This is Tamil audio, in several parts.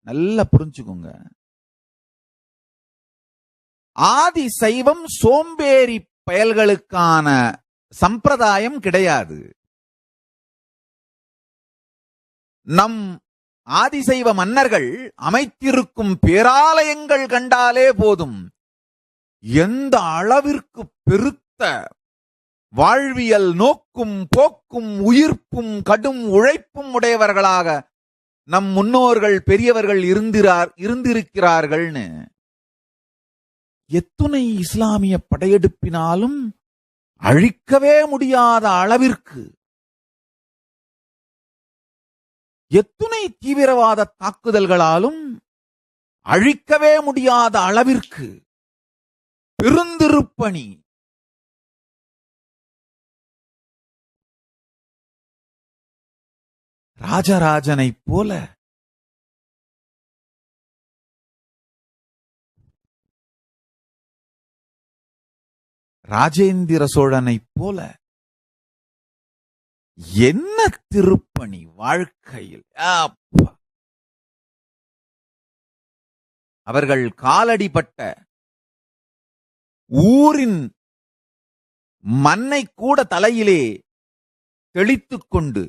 நல்லா புரிஞ்சுக்கோங்க. ஆதி சைவம் சோம்பேறி பயல்களுக்கான சம்பிரதாயம் கிடையாது. நம் ஆதிசைவ மன்னர்கள் அமைத்திருக்கும் பேராலயங்கள் கண்டாலே போதும் எந்த அளவிற்கு பெருத்த வாழ்வியல் நோக்கும் போக்கும் உயிர்ப்பும் கடும் உழைப்பும் உடையவர்களாக நம் முன்னோர்கள் பெரியவர்கள் இருந்திருக்கிறார்கள்னு எத்துணை இஸ்லாமிய படையெடுப்பினாலும் அழிக்கவே முடியாத அளவிற்கு, எத்துணை தீவிரவாத தாக்குதல்களாலும் அழிக்கவே முடியாத அளவிற்கு பெருந்திருப்பணி ராஜராஜனைப் போல ராஜேந்திர சோழனைப் போல என்ன திருப்பணி வாழ்க்கையில்! அவர்கள் காலடிப்பட்ட ஊரின் மண்ணை கூட தலையிலே தெளித்துக் கொண்டு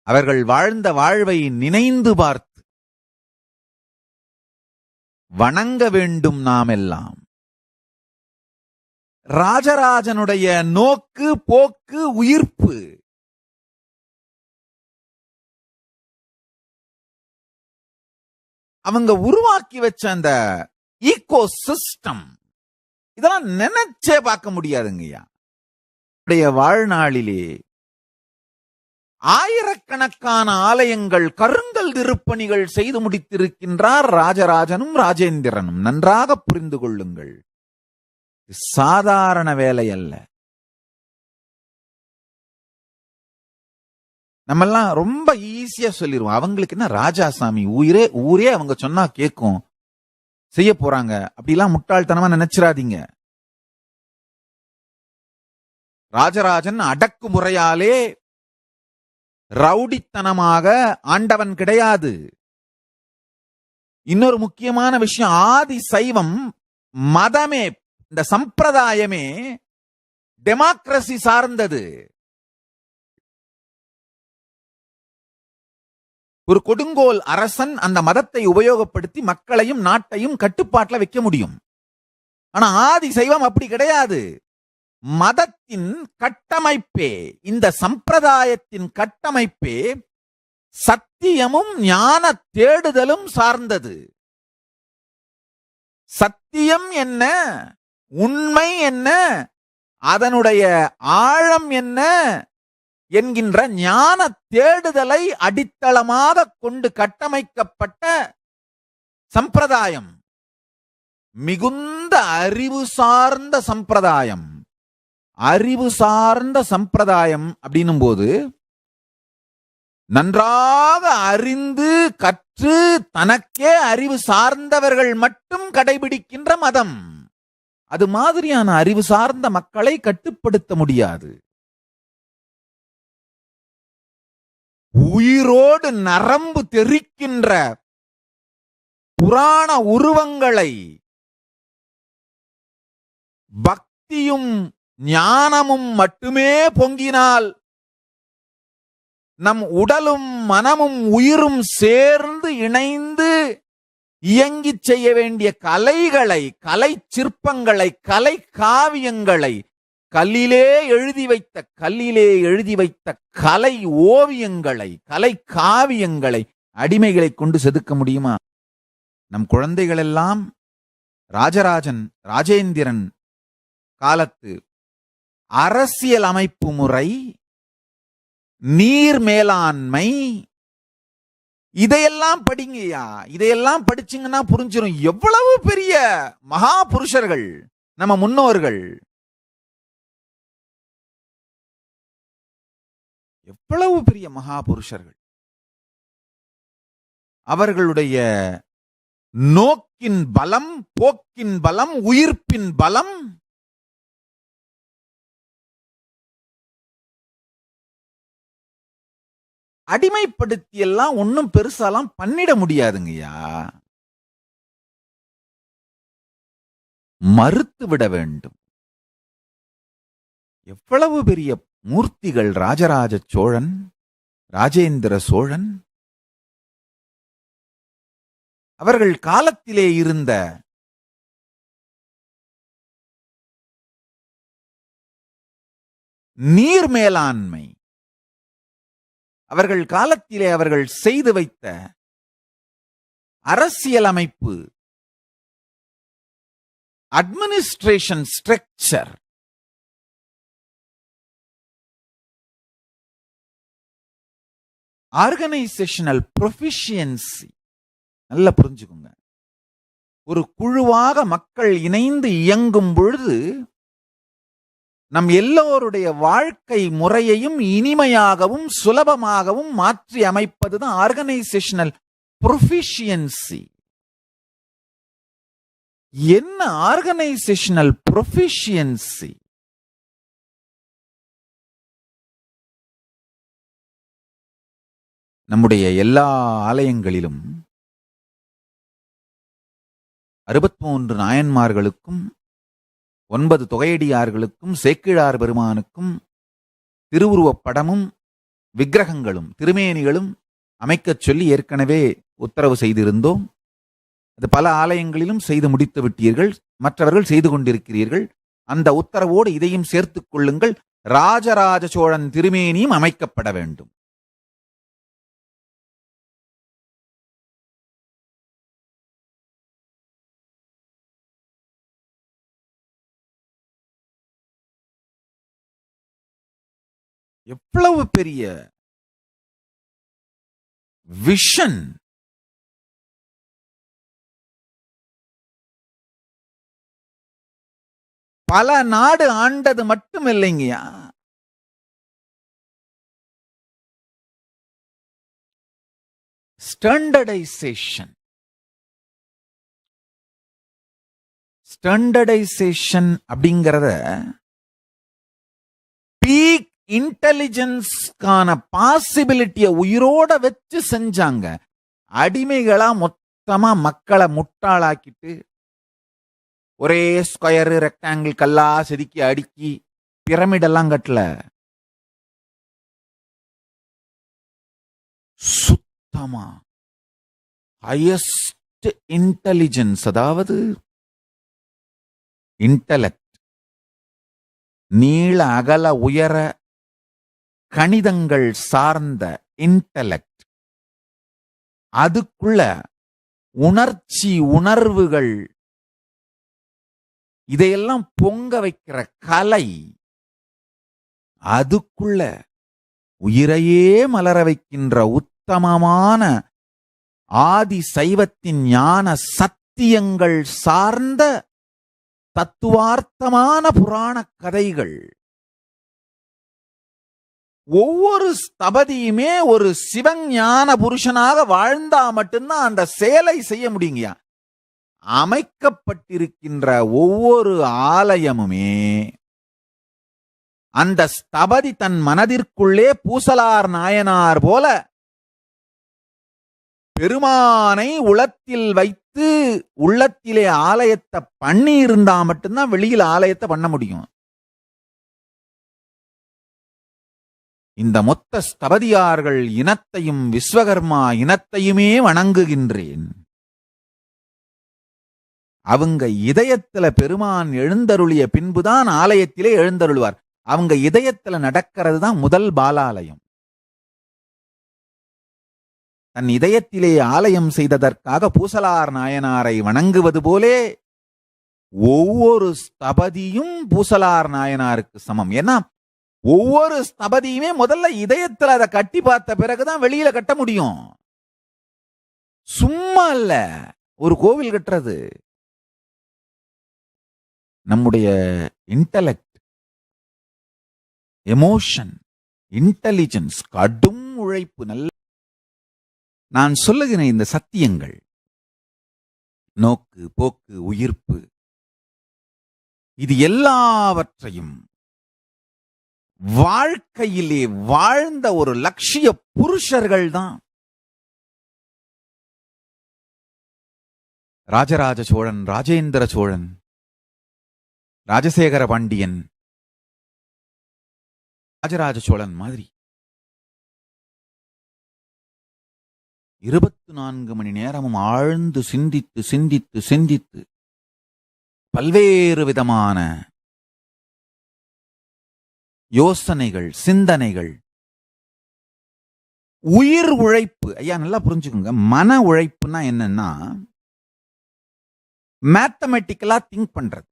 அவர்கள் வாழ்ந்த வாழ்வை நினைந்து பார்த்து வணங்க வேண்டும் நாமெல்லாம். ராஜராஜனுடைய நோக்கு போக்கு உயிர்ப்பு அவங்க உருவாக்கி வச்ச அந்த ஈகோ சிஸ்டம், இதெல்லாம் நினைச்சே பார்க்க முடியாதுங்கய்யா. வாழ்நாளிலே ஆயிரக்கணக்கான ஆலயங்கள் கருங்கல் திருப்பணிகள் செய்து முடித்திருக்கின்றார் ராஜராஜனும் ராஜேந்திரனும். நன்றாக புரிந்து கொள்ளுங்கள், சாதாரண வேலை அல்ல. நம்மெல்லாம் ரொம்ப ஈஸியா சொல்லிடுவோம், அவங்களுக்கு என்ன ராஜாசாமி, ஊரே அவங்க சொன்னா கேட்கும், செய்ய போறாங்க. அப்படிலாம் முட்டாள்தனமா நினைச்சிடாதீங்க. ராஜராஜன் அடக்குமுறையாலே ரவுடித்தனமாக ஆண்டவன் கிடையாது. இன்னொரு முக்கியமான விஷயம், ஆதி சைவம் மதமே, இந்த சம்பிரதாயமே டெமோக்ரசி சார்ந்தது. ஒரு கொடுங்கோல் அரசன் அந்த மதத்தை உபயோகப்படுத்தி மக்களையும் நாட்டையும் கட்டுப்பாட்டில் வைக்க முடியும். ஆனா ஆதி சைவம் அப்படி கிடையாது. மதத்தின் கட்டமைப்பே, இந்த சம்பிரதாயத்தின் கட்டமைப்பே சத்தியமும் ஞான தேடுதலும் சார்ந்தது. சத்தியம் என்ன, உண்மை என்ன, அதனுடைய ஆழம் என்ன என்கின்ற ஞான தேடுதலை அடித்தளமாக கொண்டு கட்டமைக்கப்பட்ட சம்பிரதாயம். மிகுந்த அறிவு சார்ந்த சம்பிரதாயம். அறிவு சார்ந்த சம்பிரதாயம் அப்படின்னும் போது நன்றாக அறிந்து கற்று தனக்கே அறிவு சார்ந்தவர்கள் மட்டும் கடைபிடிக்கின்ற மதம். அது மாதிரியான அறிவு சார்ந்த மக்களை கட்டுப்படுத்த முடியாது. உயிரோடு நரம்பு தெரிக்கின்ற புராண உருவங்களை பக்தியும் ஞானமும் மட்டுமே பொங்கினால் நம் உடலும் மனமும் உயிரும் சேர்ந்து இணைந்து இயங்கி செய்ய வேண்டிய கலைகளை, கலை சிற்பங்களை, கலை காவியங்களை, கல்லிலே எழுதி வைத்த கலை ஓவியங்களை, கலை காவியங்களை அடிமைகளை கொண்டு செதுக்க முடியுமா? நம் குழந்தைகள் எல்லாம் ராஜராஜன் ராஜேந்திரன் காலத்து அரசியல் அமைப்பு முறை, நீர் மேலாண்மை, இதையெல்லாம் படிங்கய்யா. இதையெல்லாம் படிச்சீங்கன்னா புரிஞ்சிடும் எவ்வளவு பெரிய மகா புருஷர்கள் நம்ம முன்னோர்கள், எவ்வளவு பெரிய மகா புருஷர்கள். அவர்களுடைய நோக்கின் பலம், போக்கின் பலம், உயிர்ப்பின் பலம் அடிமைப்படுத்தி எல்லாம் ஒன்னும் பெருசாலாம் பண்ணிட முடியாதுங்கய்யா. மறுத்து விட வேண்டும். எவ்வளவு பெரிய மூர்த்திகள் ராஜராஜ சோழன், ராஜேந்திர சோழன். அவர்கள் காலத்திலே இருந்த நீர் மேலாண்மை, அவர்கள் காலத்திலே அவர்கள் செய்து வைத்த அரசியலமைப்பு, அட்மினிஸ்ட்ரேஷன் ஸ்ட்ரக்சர், ஆர்கனைசேஷனல் ப்ரொஃபிஷியன்சி, நல்லா புரிஞ்சுக்குங்க. ஒரு குழுவாக மக்கள் இணைந்து இயங்கும் பொழுது நம் எல்லோருடைய வாழ்க்கை முறையையும் இனிமையாகவும் சுலபமாகவும் மாற்றி அமைப்பதுதான் ஆர்கனைசேஷனல் ப்ரொஃபிஷியன்சி. என்ன ஆர்கனைசேஷனல் ப்ரொஃபிஷியன்சி? நம்முடைய எல்லா ஆலயங்களிலும் 63 நாயன்மார்களுக்கும் 9 தொகையடியார்களுக்கும் சேக்கிழார் பெருமானுக்கும் திருவுருவப் படமும் விக்கிரகங்களும் திருமேனிகளும் அமைக்கச் சொல்லி ஏற்கனவே உத்தரவு செய்திருந்தோம். அது பல ஆலயங்களிலும் செய்து முடித்து விட்டீர்கள், மற்றவர்கள் செய்து கொண்டிருக்கிறீர்கள். அந்த உத்தரவோடு இதையும் சேர்த்துக் கொள்ளுங்கள். ராஜராஜ சோழன் திருமேனியும் அமைக்கப்பட வேண்டும். எவ்வளவு பெரிய விஷன்! பல நாடு ஆண்டது மட்டும் இல்லைங்கயா, ஸ்டாண்டர்டைசேஷன் அப்படிங்கறத பீக் இன்டெலிஜென்ஸ்கான பாசிபிலிட்டிய உயிரோட வச்சு செஞ்சாங்க. அடிமைகளா மொத்தமா மக்களை முட்டாளாக்கிட்டு ஒரே ஸ்கொயரு ரெக்டாங்கிள் கல்லா செதுக்கி அடுக்கி பிரமிட் எல்லாம் கட்டல. சுத்தமா ஹையஸ்ட் இன்டெலிஜென்ஸ், அதாவது இன்டலெக்ட், நீள அகல உயர கணிதங்கள் சார்ந்த இன்டலெக்ட், அதுக்குள்ள உணர்ச்சி உணர்வுகள், இதையெல்லாம் பொங்க வைக்கிற கலை, அதுக்குள்ள உயிரையே மலர வைக்கின்ற உத்தமமான ஆதி சைவத்தின் ஞான சத்தியங்கள் சார்ந்த தத்துவார்த்தமான புராண கதைகள். ஒவ்வொரு ஸ்தபதியுமே ஒரு சிவஞான புருஷனாக வாழ்ந்தா மட்டும்தான் அந்த செயலை செய்ய முடியுங்கயா. அமைக்கப்பட்டிருக்கின்ற ஒவ்வொரு ஆலயமுமே அந்த ஸ்தபதி தன் மனதிற்குள்ளே பூசலார் நாயனார் போல பெருமானை உளத்தில் வைத்து உள்ளத்திலே ஆலயத்தை பண்ணி இருந்தா மட்டும்தான் வெளியில் ஆலயத்தை பண்ண முடியும். இந்த மொத்த ஸ்தபதியார்கள் இனத்தையும் விஸ்வகர்மா இனத்தையுமே வணங்குகின்றேன். அவங்க இதயத்துல பெருமான் எழுந்தருளிய பின்புதான் ஆலயத்திலே எழுந்தருள்வார். அவங்க இதயத்துல நடக்கிறது தான் முதல் பாலாலயம். தன் இதயத்திலே ஆலயம் செய்ததற்காக பூசலார் நாயனாரை வணங்குவது போலே ஒவ்வொரு ஸ்தபதியும் பூசலார் நாயனாருக்கு சமம். ஏன்னா ஒவ்வொரு ஸ்தபதியுமே முதல்ல இதயத்துல அதை கட்டி பார்த்த பிறகுதான் வெளியில கட்ட முடியும். சும்மா இல்ல ஒரு கோவில் கட்டுறது. நம்முடைய இன்டலெக்ட், எமோஷன், இன்டெலிஜென்ஸ், கடும் உழைப்பு, நல்ல நான் சொல்லுகிறேன் இந்த சத்தியங்கள், நோக்கு போக்கு உயிர்ப்பு, இது எல்லாவற்றையும் வாழ்க்கையிலே வாழ்ந்த ஒரு லட்சிய புருஷர்கள் தான். ராஜராஜ சோழன், ராஜேந்திர சோழன், ராஜசேகர பாண்டியன், ராஜராஜ சோழன் மாதிரி 24 மணி நேரமும் ஆழ்ந்து சிந்தித்து சிந்தித்து சிந்தித்து பல்வேறு விதமான யோசனைகள், சிந்தனைகள், உயிர் உழைப்பு. ஐயா நல்லா புரிஞ்சுக்கோங்க, மன உழைப்புனா என்னன்னா மேத்தமெட்டிக்கலா திங்க் பண்றது.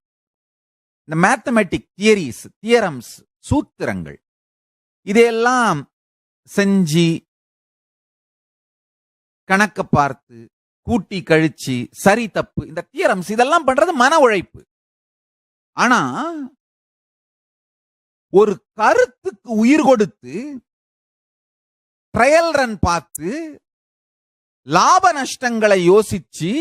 இந்த மேத்தமெட்டிக் தியரிஸ், தியரம்ஸ், சூத்திரங்கள் இதையெல்லாம் செஞ்சு கணக்க பார்த்து கூட்டி கழிச்சு சரி தப்பு, இந்த தியரம்ஸ் இதெல்லாம் பண்றது மன உழைப்பு. ஆனா ஒரு கருத்துக்கு உயிர் கொடுத்து ட்ரையல் ரன் பார்த்து லாப நஷ்டங்களை யோசிச்சு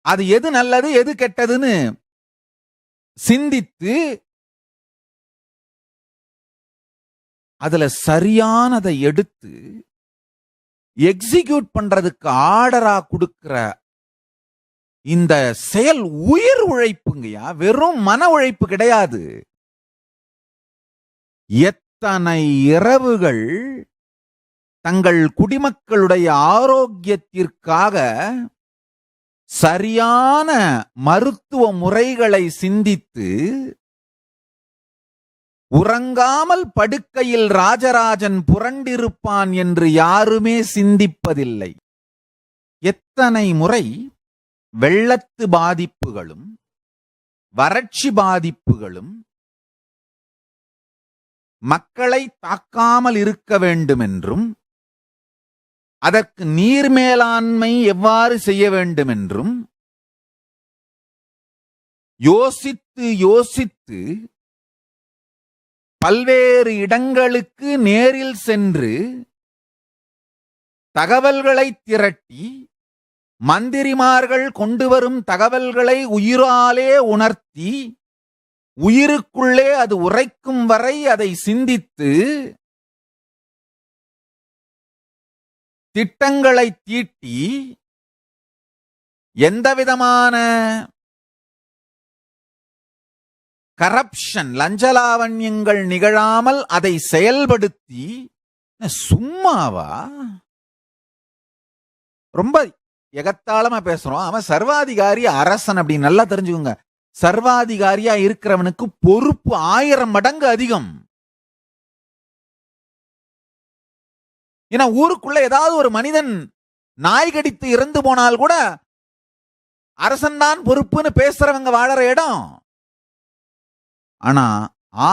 அது எது நல்லது எது கெட்டதுன்னு சிந்தித்து அதுல சரியானதை எடுத்து எக்ஸிக்யூட் பண்றதுக்கு ஆர்டரா கொடுக்கிற இந்த செயல் உயிர் உழைப்புங்கய்யா, வெறும் மன உழைப்பு கிடையாது. எத்தனை இரவுகள் தங்கள் குடிமக்களுடைய ஆரோக்கியத்திற்காக சரியான மருத்துவ முறைகளை சிந்தித்து உறங்காமல் படுக்கையில் ராஜராஜன் புரண்டிருப்பான் என்று யாருமே சிந்திப்பதில்லை. எத்தனை முறை வெள்ளத்து பாதிப்புகளும் வறட்சி பாதிப்புகளும் மக்களை தாக்காமல் இருக்க வேண்டும் என்றும் அதற்கு நீர் மேலாண்மை எவ்வாறு செய்ய வேண்டும் என்றும் யோசித்து யோசித்து பல்வேறு இடங்களுக்கு நேரில் சென்று தகவல்களை திரட்டி மந்திரிமார்கள் கொண்டு வரும் தகவல்களை உயிராலே உணர்த்தி உயிருக்குள்ளே அது உரைக்கும் வரை அதை சிந்தித்து திட்டங்களை தீட்டி எந்தவிதமான கரப்ஷன், லஞ்சலாவண்யங்கள் நிகழாமல் அதை செயல்படுத்தி, சும்மாவா ரொம்ப எகத்தாளமா பேசுறோம். அவன் சர்வாதிகாரி அரசன் அப்படின்னு நல்லா தெரிஞ்சுக்கோங்க. சர்வாதிகாரியா இருக்கிறவனுக்கு பொறுப்பு 1000 மடங்கு அதிகம். ஏன்னா ஊருக்குள்ள ஏதாவது ஒரு மனிதன் நாய் கடித்து இறந்து போனால் கூட அரசன் தான் பொறுப்புன்னு பேசுறவங்க வாழற இடம். ஆனா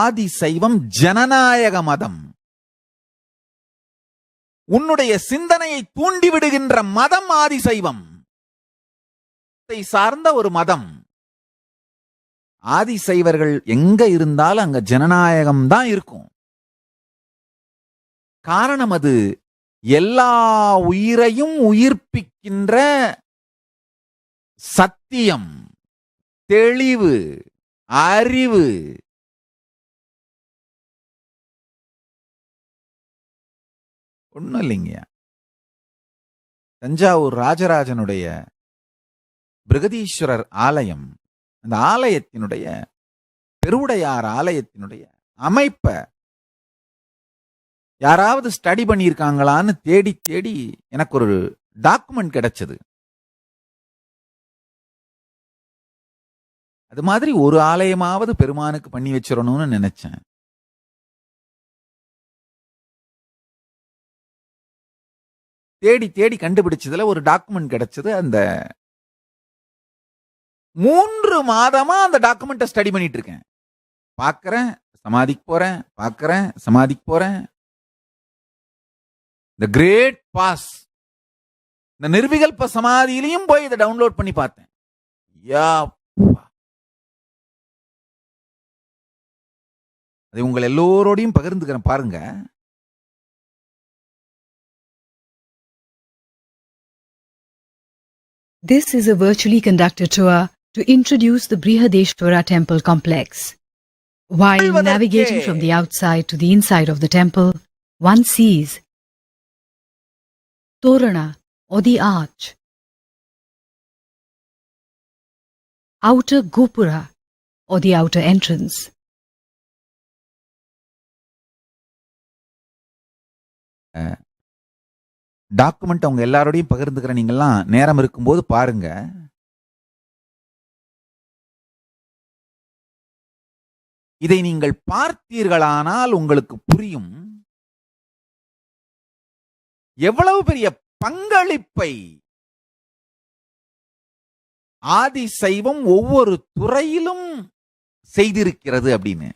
ஆதி சைவம் ஜனநாயக மதம், உன்னுடைய சிந்தனையை தூண்டிவிடுகின்ற மதம் ஆதி சைவம் சார்ந்த ஒரு மதம். ஆதி சைவர்கள் எங்க இருந்தாலும் அங்க ஜனநாயகம் தான் இருக்கும். காரணம் அது எல்லா உயிரையும் உயிர்ப்பிக்கின்ற சத்தியம், தெளிவு, அறிவு. ஒண்ணும் இல்லைங்க. தஞ்சாவூர் ராஜராஜனுடைய பிருகதீஸ்வரர் ஆலயம், அந்த ஆலயத்தினுடைய பெருவுடையார் ஆலயத்தினுடைய அமைப்ப யாராவது ஸ்டடி பண்ணியிருக்காங்களான்னு தேடி தேடி எனக்கு ஒரு டாக்குமெண்ட் கிடைச்சது. அது மாதிரி ஒரு ஆலயமாவது பெருமானுக்கு பண்ணி வச்சிடணும்னு நினைச்சேன். தேடி தேடி கண்டுபிடிச்சதுல ஒரு டாக்குமெண்ட் கிடைச்சது. அந்த 3 மாதமா அந்த டாக்குமெண்ட்டை ஸ்டடி பண்ணிட்டு இருக்கேன். பார்க்கிறேன், சமாதிக்கு போறேன், பார்க்கிறேன், சமாதிக்கு போறேன். தி கிரேட் பாஸ், இந்த நிர்விகல்ப சமாதியிலையும் போய் இதை டவுன்லோட் பண்ணி பார்த்தேன். அதை உங்கள் எல்லோரோடையும் பகிர்ந்துக்கிறேன், பாருங்க. This is a virtually conducted tour to introduce the Brihadeshwara temple complex. While Alvadharke. navigating from the outside to the inside of the temple, one sees Torana, or the arch, outer Gopura, or the outer entrance, document அவங்க எல்லாரோடையும் பகிர்ந்துக்கிற நீங்கெல்லாம் நேரம் இருக்கும்போது பாருங்க. இதை நீங்கள் பார்த்தீர்களானால் உங்களுக்கு புரியும் எவ்வளவு பெரிய பங்களிப்பை ஆதி சைவம் ஒவ்வொரு துறையிலும் செய்திருக்கிறது அப்படின்னு.